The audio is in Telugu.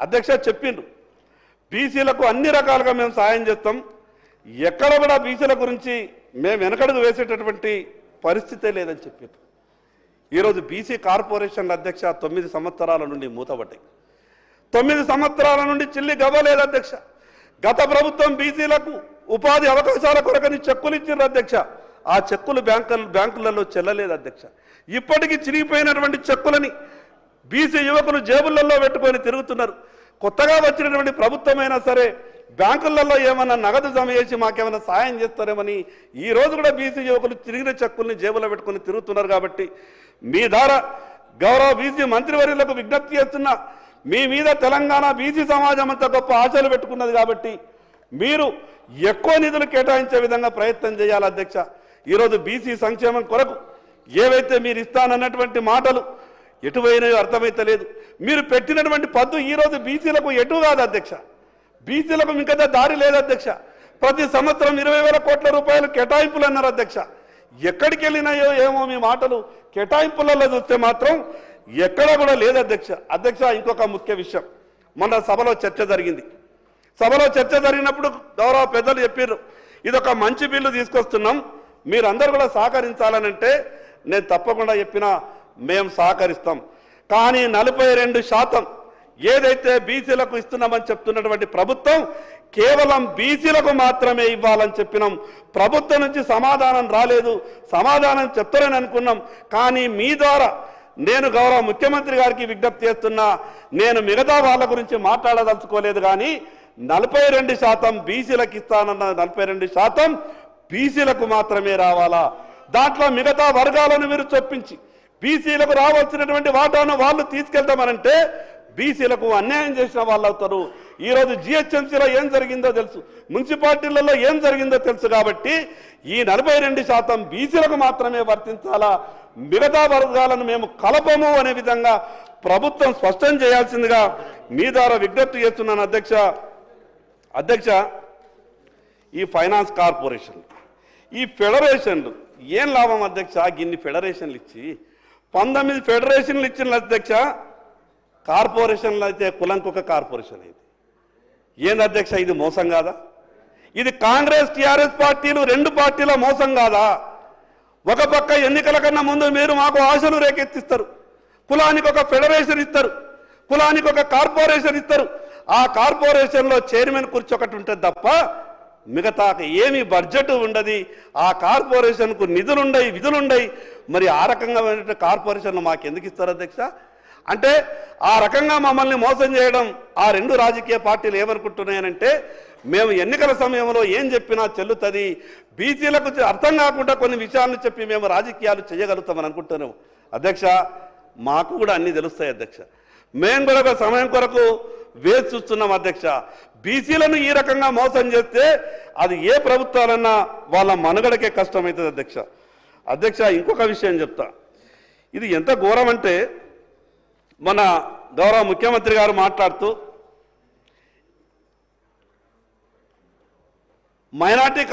అధ్యక్ష చెప్పిండ్రు బీసీలకు అన్ని రకాలుగా మేము సాయం చేస్తాం, ఎక్కడ కూడా బీసీల గురించి మేము వెనకడుగు వేసేటటువంటి పరిస్థితే లేదని చెప్పారు. ఈరోజు బీసీ కార్పొరేషన్ల అధ్యక్ష 9 సంవత్సరాల నుండి మూతబడ్డాయి. 9 సంవత్సరాల నుండి చిల్లి గవ్వలేదు అధ్యక్ష. గత ప్రభుత్వం బీసీలకు ఉపాధి అవకాశాల కొరకని చెక్కులు ఇచ్చిండ్రు అధ్యక్ష. ఆ చెక్కులు బ్యాంకులలో చెల్లలేదు అధ్యక్ష. ఇప్పటికీ చిరిగిపోయినటువంటి చెక్కులని బీసీ యువకులు జేబులలో పెట్టుకొని తిరుగుతున్నారు. కొత్తగా వచ్చినటువంటి ప్రభుత్వమైనా సరే బ్యాంకులలో ఏమన్నా నగదు జమ చేసి మాకేమైనా సాయం చేస్తారేమని ఈ రోజు కూడా బీసీ యువకులు తిరిగిన చెక్కుల్ని జేబులో పెట్టుకొని తిరుగుతున్నారు. కాబట్టి మీ ద్వారా గౌరవ బీసీ మంత్రివర్యులకు విజ్ఞప్తి చేస్తున్నా, మీ మీద తెలంగాణ బీసీ సమాజం అంతా గొప్ప ఆశలు పెట్టుకున్నది. కాబట్టి మీరు ఎక్కువ నిధులు కేటాయించే విధంగా ప్రయత్నం చేయాలి అధ్యక్ష. ఈరోజు బీసీ సంక్షేమం కొరకు ఏవైతే మీరు ఇస్తానన్నటువంటి మాటలు ఎటువైనాయో అర్థమైతలేదు. మీరు పెట్టినటువంటి పద్దు ఈరోజు బీసీలకు ఎటు కాదు అధ్యక్ష. బీసీలకు ఇంకా దారి లేదు అధ్యక్ష. ప్రతి సంవత్సరం 20,000 కోట్ల రూపాయలు కేటాయింపులు అన్నారు అధ్యక్ష. ఎక్కడికి వెళ్ళినాయో ఏమో మీ మాటలు. కేటాయింపులలో చూస్తే మాత్రం ఎక్కడ కూడా లేదు అధ్యక్ష. అధ్యక్ష ఇంకొక ముఖ్య విషయం, మొన్న సభలో చర్చ జరిగింది. సభలో చర్చ జరిగినప్పుడు గౌరవ పెద్దలు చెప్పారు, ఇదొక మంచి బిల్లు తీసుకొస్తున్నాం, మీరందరూ కూడా సహకరించాలనంటే నేను తప్పకుండా చెప్పినా మేము సహకరిస్తాం. కానీ 42% ఏదైతే బీసీలకు ఇస్తున్నామని చెప్తున్నటువంటి ప్రభుత్వం కేవలం బీసీలకు మాత్రమే ఇవ్వాలని చెప్పినాం. ప్రభుత్వం నుంచి సమాధానం రాలేదు. సమాధానం చెప్తారని అనుకున్నాం. కానీ మీ ద్వారా నేను గౌరవ ముఖ్యమంత్రి గారికి విజ్ఞప్తి చేస్తున్నా, నేను మిగతా వాళ్ళ గురించి మాట్లాడదలుచుకోలేదు. కానీ 42% బీసీలకు ఇస్తానన్న 42% బీసీలకు మాత్రమే రావాలా. దాంట్లో మిగతా వర్గాలను మీరు చొప్పించి బీసీలకు రావాల్సినటువంటి వాటాను వాళ్ళు తీసుకెళ్తామనంటే బీసీలకు అన్యాయం చేసిన వాళ్ళు అవుతారు. ఈరోజు జిహెచ్ఎంసీలో ఏం జరిగిందో తెలుసు, మున్సిపాలిటీలలో ఏం జరిగిందో తెలుసు. కాబట్టి ఈ 42% బీసీలకు మాత్రమే వర్తించాలా, మిగతా వర్గాలను మేము కలపము అనే విధంగా ప్రభుత్వం స్పష్టం చేయాల్సిందిగా మీ ద్వారా విజ్ఞప్తి చేస్తున్నాను అధ్యక్ష. అధ్యక్ష ఈ ఫైనాన్స్ కార్పొరేషన్, ఈ ఫెడరేషన్లు ఏం లాభం అధ్యక్ష? ఇన్ని ఫెడరేషన్లు ఇచ్చి 19 ఫెడరేషన్లు ఇచ్చిన అధ్యక్ష. కార్పొరేషన్లు అయితే కులంకొక కార్పొరేషన్ అయింది. ఏంది అధ్యక్ష ఇది మోసం కాదా? ఇది కాంగ్రెస్ టీఆర్ఎస్ పార్టీలు 2 పార్టీల మోసం కాదా? ఒక పక్క ఎన్నికల కన్నా ముందు మీరు మాకు ఆశలు రేకెత్తిస్తారు, కులానికి ఒక ఫెడరేషన్ ఇస్తారు, కులానికి ఒక కార్పొరేషన్ ఇస్తారు. ఆ కార్పొరేషన్లో చైర్మన్ కుర్చీ ఒకటి ఉంటుంది తప్ప మిగతా ఏమి బడ్జెట్ ఉండదు. ఆ కార్పొరేషన్కు నిధులుండయి, విధులుండయి. మరి ఆ రకంగా కార్పొరేషన్లు మాకు ఎందుకు ఇస్తారు అధ్యక్ష? అంటే ఆ రకంగా మమ్మల్ని మోసం చేయడం ఆ 2 రాజకీయ పార్టీలు ఏమనుకుంటున్నాయనంటే, మేము ఎన్నికల సమయంలో ఏం చెప్పినా చెల్లుతుంది, బీసీలకు అర్థం కాకుండా కొన్ని విషయాలను చెప్పి మేము రాజకీయాలు చేయగలుగుతామని అనుకుంటున్నాం అధ్యక్ష. మాకు కూడా అన్నీ తెలుస్తాయి అధ్యక్ష. మేము కూడా ఒక సమయం కొరకు వేచి చూస్తున్నాం అధ్యక్ష. బీసీలను ఈ రకంగా మోసం చేస్తే అది ఏ ప్రభుత్వాలన్నా వాళ్ళ మనుగడకే కష్టమవుతుంది అధ్యక్ష. అధ్యక్ష ఇంకొక విషయం చెప్తా, ఇది ఎంత ఘోరం అంటే, మన గౌరవ ముఖ్యమంత్రి గారు మాట్లాడుతూ మైనార్టీ